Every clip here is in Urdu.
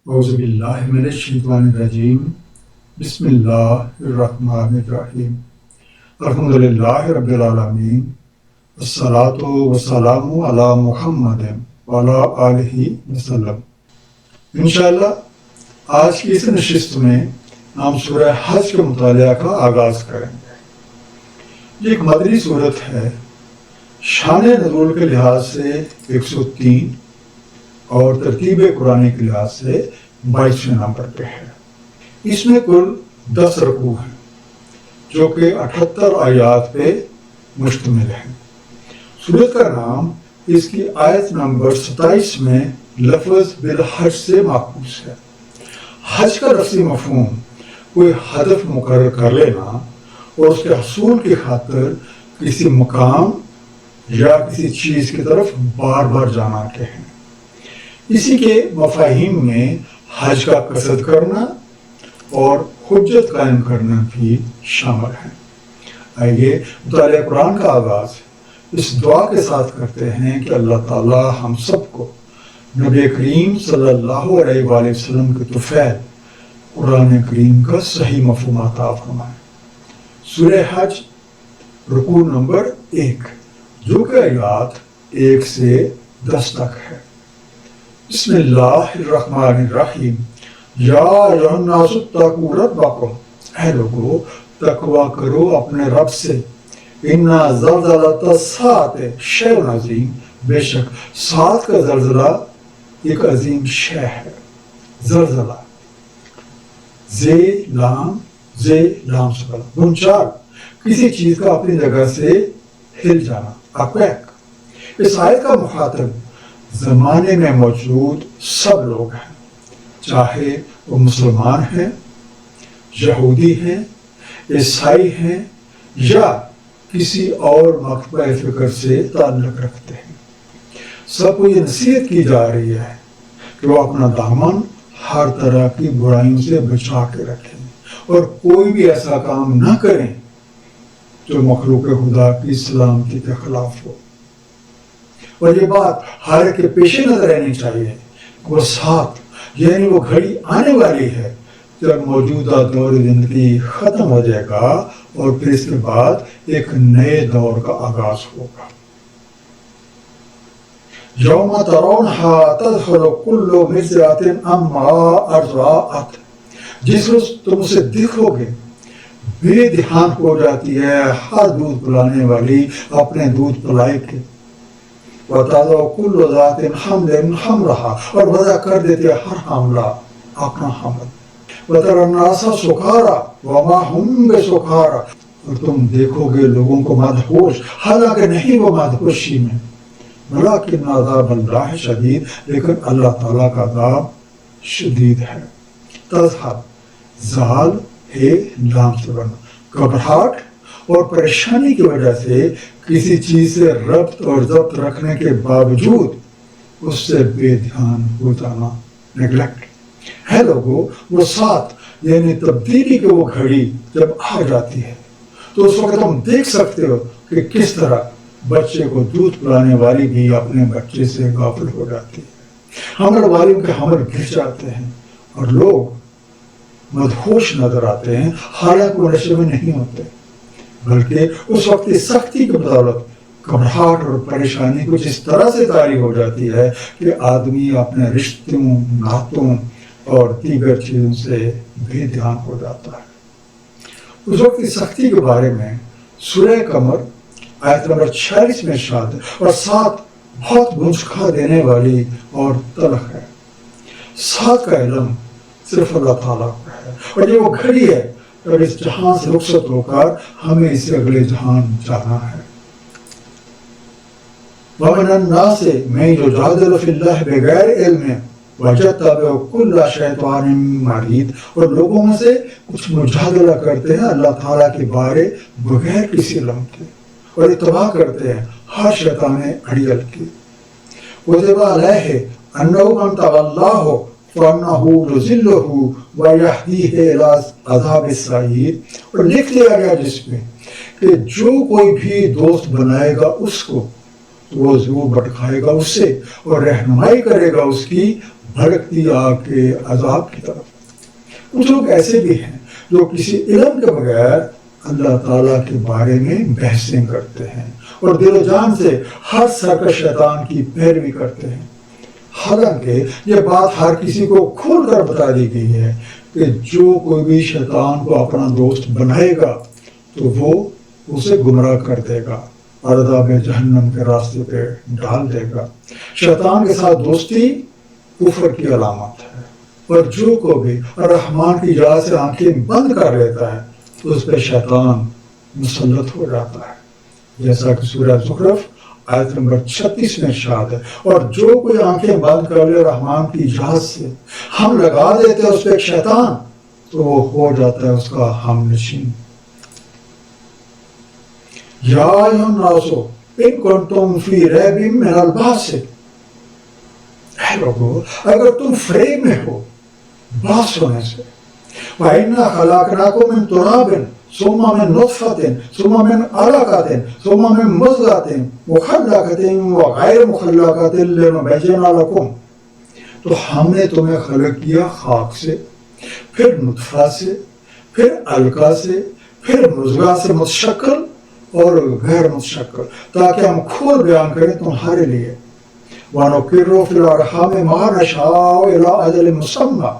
اعوذ باللہ من الشیطان الرجیم بسم اللہ الرحمن الرحیم الحمدللہ رب العالمین والصلاة والسلام علی محمد وعلی آلہ وسلم۔ انشاءاللہ آج کی اس نشست میں ہم سورہ حج کے مطالعہ کا آغاز کریں گے۔ یہ ایک مدنی سورت ہے، شان نزول کے لحاظ سے 103 اور ترتیب قرآن کے لحاظ سے 22ویں نمبر پہ ہے۔ اس میں کل 10 رکوع ہیں جو کہ 78 آیات پہ مشتمل ہیں۔ سورت کا نام اس کی آیت نمبر 27 میں لفظ بالحج سے ماخوذ ہے۔ حج کا لفظی مفہوم کوئی ہدف مقرر کر لینا اور اس کے حصول کی خاطر کسی مقام یا کسی چیز کی طرف بار بار جانا کے ہیں۔ اسی کے مفاہیم میں حج کا قصد کرنا اور حجت قائم کرنا بھی شامل ہے۔ آئیے مطالعہ قرآن کا آغاز اس دعا کے ساتھ کرتے ہیں کہ اللہ تعالی ہم سب کو نبی کریم صلی اللہ علیہ وآلہ وسلم کے طفیل قرآن کریم کا صحیح مفہوم عطا فرمائے۔ سورہ حج رکوع نمبر 1 جو کہ آیات 1 سے 10 تک ہے۔ بسم اللہ الرحمن الرحیم۔ یا ایھا الناس اتقوا ربکم، اے لوگو تقوی کرو اپنے رب سے۔ انا زلزلۃ الساعۃ شیء عظیم، بے شک ساعت کا زلزلہ ایک عظیم شے ہے۔ زلزلہ زے لام سے بنا بنچال، کسی چیز کا اپنی جگہ سے ہل جانا، اکویک۔ اس آیت کا مخاطب زمانے میں موجود سب لوگ ہیں، چاہے وہ مسلمان ہیں، یہودی ہیں، عیسائی ہیں یا کسی اور مکتبہ فکر سے تعلق رکھتے ہیں۔ سب کو یہ نصیحت کی جا رہی ہے کہ وہ اپنا دامن ہر طرح کی برائیوں سے بچا کے رکھیں اور کوئی بھی ایسا کام نہ کریں جو مخلوق خدا کی سلامتی کے خلاف ہو۔ اور یہ بات ہر ایک کے پیش نظر رہنی چاہیے، وہ ساتھ یعنی وہ گھڑی آنے والی ہے جب موجودہ دور زندگی ختم ہو جائے گا اور پھر اس کے بعد ایک نئے دور کا آغاز ہوگا۔ یوم ترونھا تذہل کل مرضعۃ عما ارضعت، جس روز تم اسے دیکھو گے بے دھیان ہو جاتی ہے ہر دودھ پلانے والی اپنے دودھ پلائی کے۔ وَتَضَعُ كُلُّ ذَاتٍ حَمْلٍ حَمْلَهَا، اور وضع کر دیتے ہر حاملہ اپنا حمل۔ وَتَرَى النَّاسَ سُكَارَىٰ وَمَا هُمْ بِسُكَارَىٰ، اور تم دیکھو گے لوگوں کو مدہوش حالانکہ نہیں وہ مدہوشی میں۔ وَلَٰكِنَّ عَذَابَ اللَّهِ شَدِيدٌ، لیکن اللہ تعالیٰ کا عذاب شدید ہے۔ تذہب زال ہے لام سے بنا، گھبراہٹ اور پریشانی کی وجہ سے کسی چیز سے ربط اور ضبط رکھنے کے باوجود اس سے بے دھیان ہو جانا، نیگلیکٹ ہے لوگوں۔ وہ ساتھ یعنی تبدیلی کی وہ گھڑی جب آ جاتی ہے تو اس وقت تم دیکھ سکتے ہو کہ کس طرح بچے کو دودھ پلانے والی بھی اپنے بچے سے غافل ہو جاتی ہے، حمل والیوں کے حمل گر جاتے ہیں اور لوگ مدہوش نظر آتے ہیں حالانکہ وہ نشے میں نہیں ہوتے، بلکہ اس وقت کی سختی کی بدولت گھبراہٹ اور پریشانی کچھ اس طرح سے طاری ہو جاتی ہے کہ آدمی اپنے رشتوں، نعتوں اور دیگر چیزوں سے بے دھیان ہو جاتا ہے۔ اس وقت کی سختی کے بارے میں سورہ قمر آیت نمبر 46 میں ارشاد ہے، اور ساتھ بہت مجھکا دینے والی اور تلخ ہے۔ ساتھ کا علم صرف اللہ تعالیٰ کو ہے، اور یہ وہ گھڑی ہے اور اس جہاں سے رخصت ہو کر ہمیں اس سے اگلے جہان جانا ہے۔ وَمِنَ النَّاسِ مَن يُجَادِلُ فِي اللَّهِ بِغَيْرِ عِلْمٍ وَيَتَّبِعُ كُلَّ شَيْطَانٍ مَرِیدٍ، اور لوگوں میں سے کچھ مجادلہ کرتے ہیں اللہ تعالیٰ کے بارے بغیر کسی علم کے اور اتباع کرتے ہیں ہر شیطان اڑیل کی۔ وَكُتِبَ عَلَيْهِ أَنَّهُ مَن تَوَلَّاهُ فَإِنَّهُ يُضِلُّهُ وَيَهْدِيهِ إِلَىٰ عَذَابِ السَّعِيرِ، اور لکھ دیا گیا جس میں کہ جو کوئی بھی دوست بنائے گا اس کو تو وہ ضرور بھٹکائے گا اسے اور رہنمائی کرے گا اس کی بھڑکتی آگ کے عذاب کی طرف۔ کچھ لوگ ایسے بھی ہیں جو کسی علم کے بغیر اللہ تعالیٰ کے بارے میں بحثیں کرتے ہیں اور دل و جان سے ہر سرکش شیطان کی پیروی کرتے ہیں، حالانکہ یہ بات ہر کسی کو کھول کر بتا دی گئی ہے کہ جو کوئی بھی شیطان کو اپنا دوست بنائے گا تو وہ اسے گمراہ کر دے گا اور عذاب جہنم کے راستے پہ ڈال دے گا۔ شیطان کے ساتھ دوستی کفر کی علامت ہے، اور جو کو بھی رحمان کی یاد سے آنکھیں بند کر لیتا ہے تو اس پہ شیطان مسلط ہو جاتا ہے، جیسا کہ سورہ زخرف آیت نمبر 36 میں ارشاد ہے، اور جو کوئی آنکھیں بند کر لے رحمان کی یاد سے، ہم لگا دیتے ہیں اس پہ ایک شیطان تو وہ ہو جاتا ہے اس کا ہم نشین۔ یا ایھا الناس ان کنتم فی ریب من البعث، اے لوگو اگر تم فریب میں ہو باس ہونے سے، وَإِنَّا خَلَقْنَاكُم مِّن تُرَابٍ ثُمَّ مِن نُطْفَةٍ ثُمَّ مِنْ عَلَقَةٍ ثُمَّ مِن مُضْغَةٍ مُخَلَّقَةٍ وَغَيْرِ مُخَلَّقَةٍ لِنُبَيِّنَ لَكُمْ، تو ہم نے تمہیں خلق کیا خاک سے، پھر نطفہ سے، پھر علقہ سے، پھر مضغہ سے متشکل اور غیر متشکل، تاکہ ہم کھول بیان کریں تمہارے لیے۔ وَنُقِرُّ فِي الْأَرْحَامِ مَا نَشَاءُ إِلَىٰ أَجَلٍ مُّسَمًّى،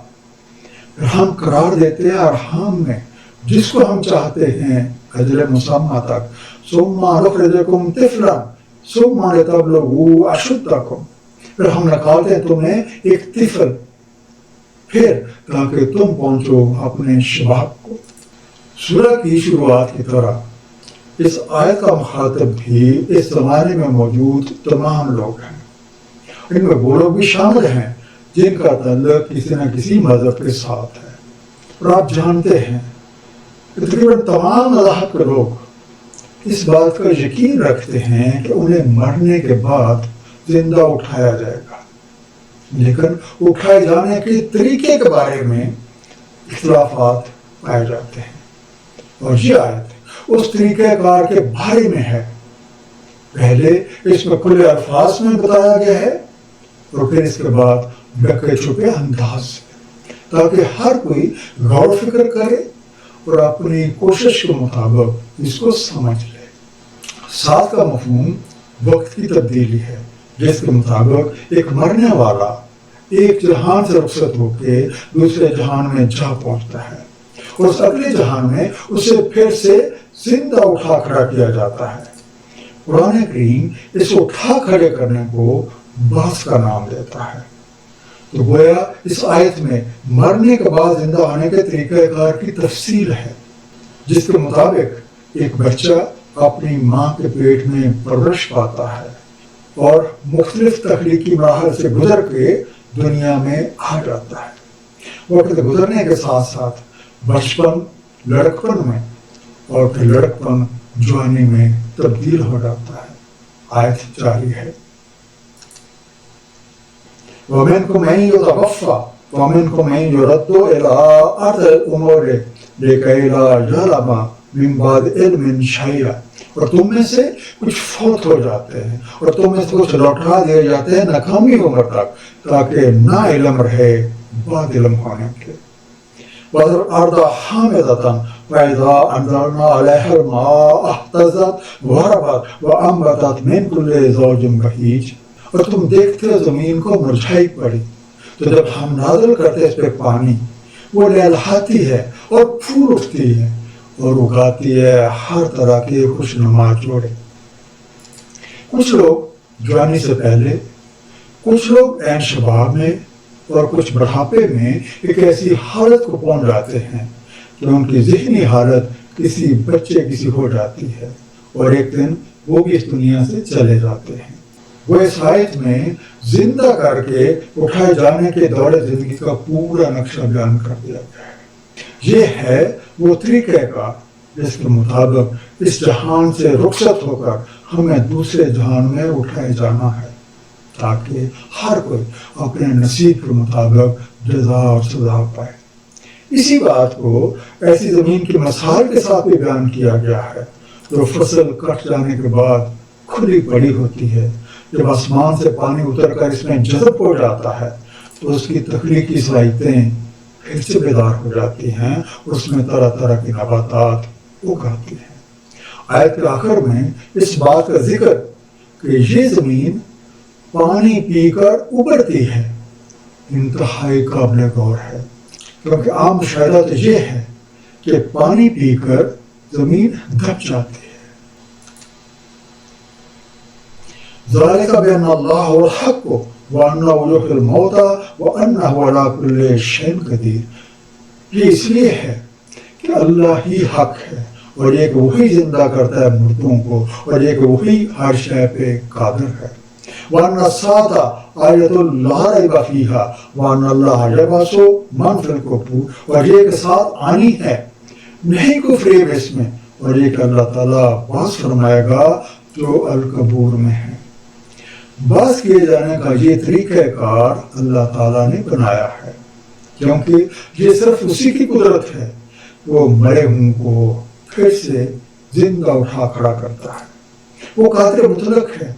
پھر ہم قرار دیتے ہیں ارحام میں جس کو ہم چاہتے ہیں اجل مسمى تک۔ ثُمَّ نُخْرِجُكُمْ طِفْلًا ثُمَّ لِتَبْلُغُوا أَشُدَّكُمْ، پھر ہم نکالتے ہیں تمہیں ایک طفل، پھر تاکہ تم پہنچو اپنے شباب کو۔ سورہ کی شروعات کی طرح اس آیت کا مخاطب بھی اس زمانے میں موجود تمام لوگ ہیں، ان میں وہ لوگ بھی شامل ہیں جن کا تعلق کسی نہ کسی مذہب کے ساتھ ہے، اور آپ جانتے ہیں کہ تقریباً تمام مذاہب کے لوگ اس بات کا یقین رکھتے ہیں کہ انہیں مرنے کے بعد زندہ اٹھایا جائے گا، لیکن اٹھائے جانے کے طریقے کے بارے میں اختلافات پائے جاتے ہیں، اور یہ آیت اس طریقہ کار کے بارے میں ہے۔ پہلے اس میں کھلے الفاظ میں بتایا گیا ہے اور پھر اس کے بعد ڈکے چھپے انداز سے، تاکہ ہر کوئی غور و فکر کرے اور اپنی کوشش کے مطابق اس کو سمجھ لے۔ ساتھ کا مفہوم وقت کی تبدیلی ہے، جس کے مطابق ایک مرنے والا ایک جہان سے رخصت ہو کے دوسرے جہان میں جا پہنچتا ہے، اور اس اگلے جہان میں اسے پھر سے زندہ اٹھا کھڑا کیا جاتا ہے۔ قرآن کریم اس اٹھا کھڑے کرنے کو بعث کا نام دیتا ہے۔ تو گویا اس آیت میں مرنے کے بعد زندہ ہونے کے طریقہ کار کی تفصیل ہے، جس کے مطابق ایک بچہ اپنی ماں کے پیٹ میں پرورش پاتا ہے اور مختلف تخلیقی مراحل سے گزر کے دنیا میں آ جاتا ہے۔ وقت گزرنے کے ساتھ ساتھ بچپن لڑکپن میں اور پھر لڑکپن جوانی میں تبدیل ہو جاتا ہے۔ آیت جاری ہے، وَمِنْكُمْ مَن يُتَوَفَّى وَمِنْكُمْ مَن يُرَدُّ إِلَىٰ أَرْذَلِ الْأُمُورِ لِكَيْ لَا يَعْلَمَ مِن بَعْدِ عِلْمٍ شَيْئًا، اور تم میں سے کچھ فوت ہو جاتے ہیں اور تم میں سے کچھ لوٹا دیے جاتے ہیں ناکامی عمر تک، تاکہ نا علم رہے بعد علم ہونے کے۔ وَالْأَرْضَ حَامِدَةً وَإِذَا أَنزَلْنَا عَلَيْهَا الْمَاءَ اهْتَزَّتْ وَرَبَتْ وَأَنبَتَتْ مِن كُلِّ زَوْجٍ بَهِيجٍ، اور تم دیکھتے ہو زمین کو مرجھائی پڑی، تو جب ہم نازل کرتے اس پہ پانی وہ لہلہاتی ہے اور پھول اٹھتی ہے اور اگاتی ہے ہر طرح کے خوشنما جوڑے۔ کچھ لوگ جوانی سے پہلے، کچھ لوگ عین شباب میں اور کچھ بڑھاپے میں ایک ایسی حالت کو پہنچ جاتے ہیں کہ ان کی ذہنی حالت کسی بچے کی سی ہو جاتی ہے، اور ایک دن وہ بھی اس دنیا سے چلے جاتے ہیں۔ وہ اس آیت میں زندہ کر کے اٹھائے جانے کے دور زندگی کا پورا نقشہ بیان کر دیا گیا ہے۔ یہ ہے وہ طریقہ کار جس کے مطابق اس جہان سے رخصت ہو کر ہمیں دوسرے جہان میں اٹھائے جانا ہے، تاکہ ہر کوئی اپنے نصیب کے مطابق جزا اور سزا پائے۔ اسی بات کو ایسی زمین کی مثال کے ساتھ بھی بیان کیا گیا ہے جو فصل کٹ جانے کے بعد کھلی پڑی ہوتی ہے جب آسمان سے پانی اتر کر اس میں جذب ہو جاتا ہے تو اس کی تخلیقی صلاحیتیں پھر سے بیدار ہو جاتی ہیں، اس میں طرح طرح کی نباتات اگاتی ہیں۔ آیت کے آخر میں اس بات کا ذکر کہ یہ زمین پانی پی کر ابھرتی ہے انتہائی قابل غور ہے، کیونکہ عام مشاہدہ تو یہ ہے کہ پانی پی کر زمین دب جاتی ہے۔ ذالک بأن اللہ هو الحق وأنہ یحیی الموتى وأنہ علی کل شیء قدیر۔ یہ اس لیے ہے کہ اللہ ہی حق ہے، اور یہ کہ وہی زندہ کرتا ہے مردوں کو، اور یہ کہ وہی ہر شے پہ قادر ہے۔ وَأَنَّ السَّاعَةَ آتِیَةٌ لَا رَیْبَ فِیہَا وَأَنَّ اللَّهَ یَبْعَثُ مَن فِی الْقُبُورِ، اور یہ کہ ساتھ آنی ہے، نہیں کوئی فریب اس میں، اور یہ کہ اللہ تعالیٰ باز فرمائے گا جو القبور میں ہے۔ باز کیے جانے کا یہ طریقہ کار اللہ تعالیٰ نے بنایا ہے، کیونکہ یہ صرف اسی کی قدرت ہے، وہ مرے ہوں کو پھر سے زندہ اٹھا کھڑا کرتا ہے۔ وہ قادر مطلق ہے،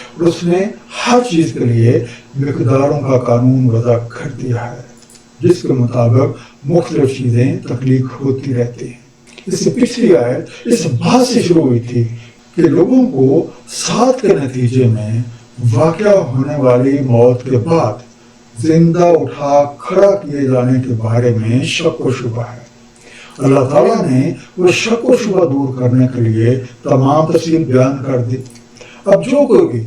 اور اس نے ہر چیز کے لیے مقداروں کا قانون وضع کر دیا ہے، جس کے مطابق مختلف چیزیں تخلیق ہوتی رہتی ہیں۔ اس سے پچھلی آیت اس بات سے شروع ہوئی تھی کہ لوگوں کو سات کے نتیجے میں واقع ہونے والی موت کے بعد زندہ اٹھا کھڑا کیے جانے کے بارے میں شک و شبہ ہے۔ اللہ تعالیٰ نے وہ شک و شبہ دور کرنے کے لیے تمام تفصیل بیان کر دی۔ اب جو کوئی بھی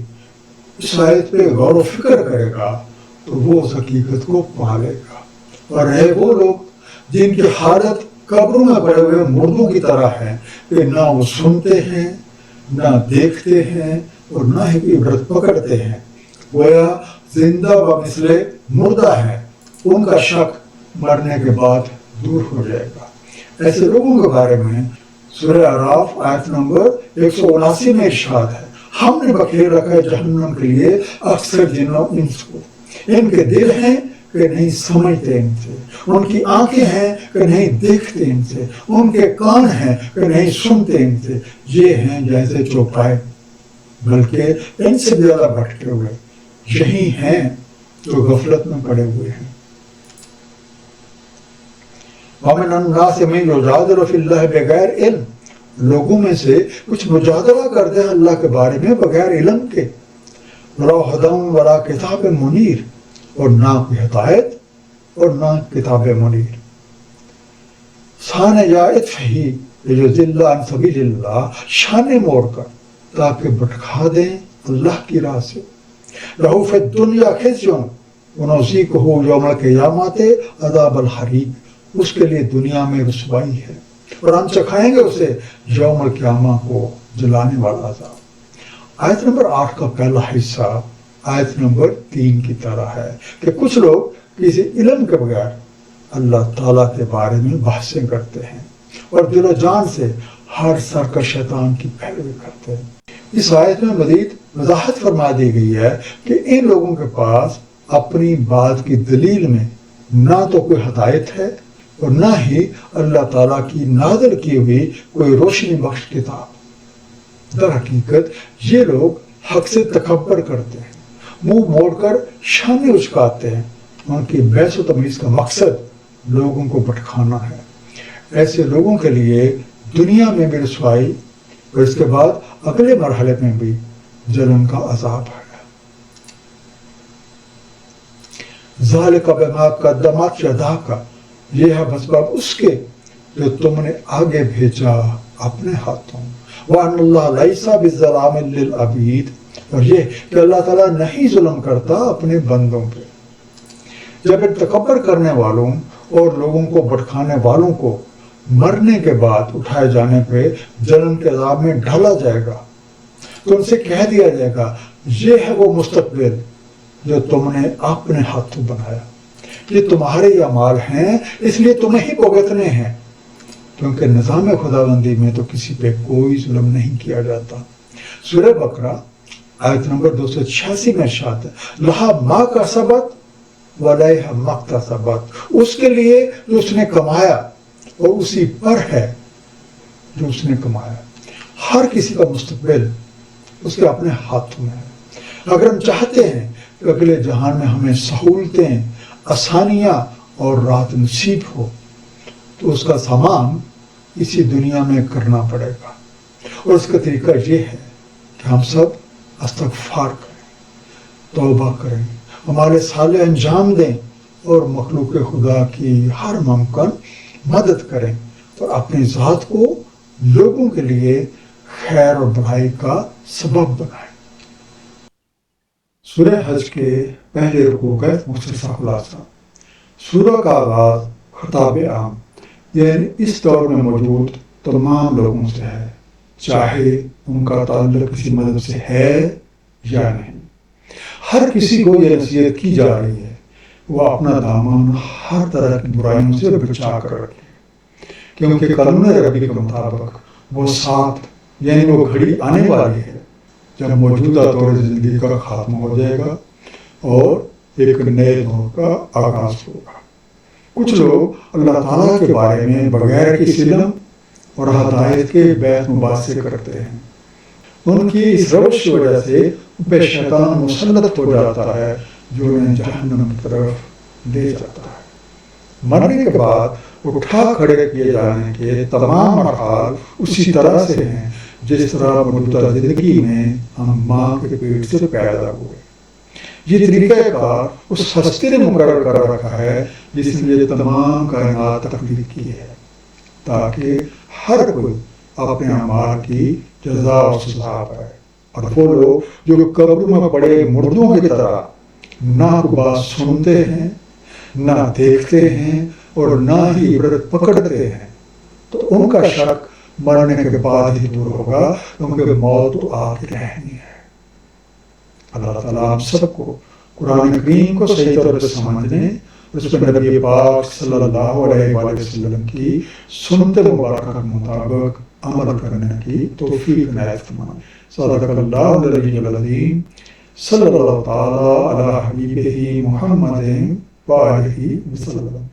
اس آیت پہ غور و فکر کرے گا تو وہ اس حقیقت کو پا لے گا، اور ہے وہ لوگ جن کی حالت قبروں میں پڑے ہوئے مردوں کی طرح ہے کہ نہ وہ سنتے ہیں، نہ دیکھتے ہیں، اور نہ ہی عبرت پکڑتے ہیں، گویا زندہ بمثل مردہ ہے، ان کا شک مرنے کے بعد دور ہو جائے گا۔ ایسے لوگوں کے بارے میں سورہ اعراف آیت نمبر 179 میں ارشاد ہے، ہم نے بکھیر رکھا ہے جہنم کے لیے اکثر جن و انس کو، ان کے دل ہیں کہ نہیں سمجھتے ان سے، ان کی آنکھیں ہیں کہ نہیں دیکھتے ان سے، ان کے کان ہیں کہ نہیں سنتے ان سے، یہ ہیں جیسے چوپائے، بلکہ ان سے زیادہ بھٹکے ہوئے، یہی ہیں جو غفلت میں پڑے ہوئے ہیں۔ وَمِنَ النَّاسِ مَن يُجَادِلُ فِی اللَّهِ بِغَیرِ علم، لوگوں میں سے کچھ مجادلہ کرتے ہیں اللہ کے بارے میں بغیر علم کے، وَلَا هُدًى وَلَا کتاب منیر، اور نہ کوئی ہدایت اور نہ کتاب منیر۔ شان جائز فہی یضل عن سبیل اللہ، شان موڑ کر تاکہ بھٹکا دیں اللہ کی راہ سے۔ لہو فی الدنیا خزی ونذیقہ یوم القیامۃ عذاب الحریق، اس کے لیے دنیا میں رسوائی ہے اور ہم چکھائیں گے اسے یوم القیامہ کو جلانے والا عذاب۔ آیت نمبر 8 کا پہلا حصہ آیت نمبر 3 کی طرح ہے کہ کچھ لوگ کسی علم کے بغیر اللہ تعالیٰ کے بارے میں بحثیں کرتے ہیں اور دل و جان سے ہر سرکش شیطان کی پیروی کرتے ہیں۔ اس آیت میں مزید وضاحت فرما دی گئی ہے کہ ان لوگوں کے پاس اپنی بات کی دلیل میں نہ تو کوئی ہدایت ہے اور نہ ہی اللہ تعالیٰ کی نازل کی ہوئی کوئی روشنی بخش کتاب۔ در حقیقت یہ لوگ حق سے تکبر کرتے ہیں، منہ موڑ کر شانے اچکاتے ہیں، ان کی بحث و تمیز کا مقصد لوگوں کو بھٹکانا ہے۔ ایسے لوگوں کے لیے دنیا میں بھی رسوائی اور اس کے بعد اگلے مرحلے میں بھی جلن کا عذاب ہے۔ ذالک بما قدمت یداک، یہ ہے بسبب اس کے جو تم نے آگے بھیجا اپنے ہاتھوں۔ وَأَنَّ اللَّهَ لَيْسَ بِالظَّلَامٍ لِّلْعَبِيدِ، اور یہ کہ اللہ تعالیٰ نہیں ظلم کرتا اپنے بندوں پہ۔ جب ان تکبر کرنے والوں اور لوگوں کو بھٹکانے والوں کو مرنے کے بعد اٹھائے جانے پہ جلن کے عذاب میں ڈالا جائے گا تو ان سے کہہ دیا جائے گا یہ ہے وہ مستقبل جو تم نے اپنے ہاتھوں بنایا، یہ تمہارے اعمال ہیں، اس لیے تمہیں ہی بھگتنے ہیں، کیونکہ نظام خداوندی میں تو کسی پہ کوئی ظلم نہیں کیا جاتا۔ سورہ بقرہ آیت نمبر 286 میں ارشاد ہے، لہا ما کسبت وعلیہا ما اکتسبت، اس کے لیے جو اس نے کمایا اور اسی پر ہے جو اس نے کمایا۔ ہر کسی کا مستقبل اس کے اپنے ہاتھوں میں ہے۔ اگر ہم چاہتے ہیں کہ اگلے جہان میں ہمیں سہولتیں، آسانیاں اور راحت نصیب ہو تو اس کا سامان اسی دنیا میں کرنا پڑے گا، اور اس کا طریقہ یہ ہے کہ ہم سب استغفار کریں، توبہ کریں، ہمارے صالح انجام دیں اور مخلوق خدا کی ہر ممکن مدد کریں اور اپنی ذات کو لوگوں کے لیے خیر اور بھلائی کا سبب بنائیں۔ سورہ حج کے پہلے رکوع کا مختصر خلاصہ۔ سورہ کا آغاز خطاب عام یعنی اس دور میں موجود تمام لوگوں سے ہے، چاہے ان کا تعلق کسی مذہب سے ہے یا نہیں۔ ہر کسی کو یہ نصیحت کی جا رہی ہے وہ اپنا دامن ہر طرح کی برائیوں سے بچا کر رکھے، کیونکہ قانون ربی کے مطابق وہ ساتھ یعنی وہ گھڑی آنے والی ہے جب موجودہ دور زندگی کا خاتمہ ہو جائے گا اور ایک نئے دور کا آغاز ہوگا۔ کچھ لوگ اللہ تعالیٰ کے بارے میں بغیر کسی علم اور ہدایت کے بیت مباحثے کرتے ہیں۔ ان کی اس روش کی وجہ سے پہ شیطان مسلط ہو جاتا ہے جو انہیں جہنم کی طرف لے جاتا ہے۔ مرنے کے بعد اٹھا کھڑے کیے جانے کے تمام مراحل اسی طرح سے ہیں جس طرح موجودہ زندگی میں ہم ماں کے پیٹ سے پیدا ہوئے۔ یہ طریقہ کار اس ہستی نے مقرر کر رکھا ہے جس نے یہ تمام کائنات تخلیق کی ہے، تاکہ ہر کوئی اپنے اعمال کی جزا اور سزا پائے۔ اور وہ لوگ جو قبر میں پڑے مردوں کی طرح نہ کوئی بات سنتے ہیں، نہ دیکھتے ہیں اور نہ ہی عبرت پکڑتے ہیں، تو ان کا شک مرنے کے بعد ہی دور ہوگا، کیونکہ موت تو آ کے رہنی ہے۔ اللہ تعالیٰ ہم سب کو قرآن کریم کو صحیح طور پر سمجھنے، اس پر نبی پاک صلی اللہ علیہ وآلہ وسلم کی سنت مبارکہ کے مطابق عمل کرنے کی توفیق عنایت فرمائے۔ صدق اللہ العلی العظیم۔ صلی اللہ تعالیٰ علی حبیبہ محمد وآلہ وسلم۔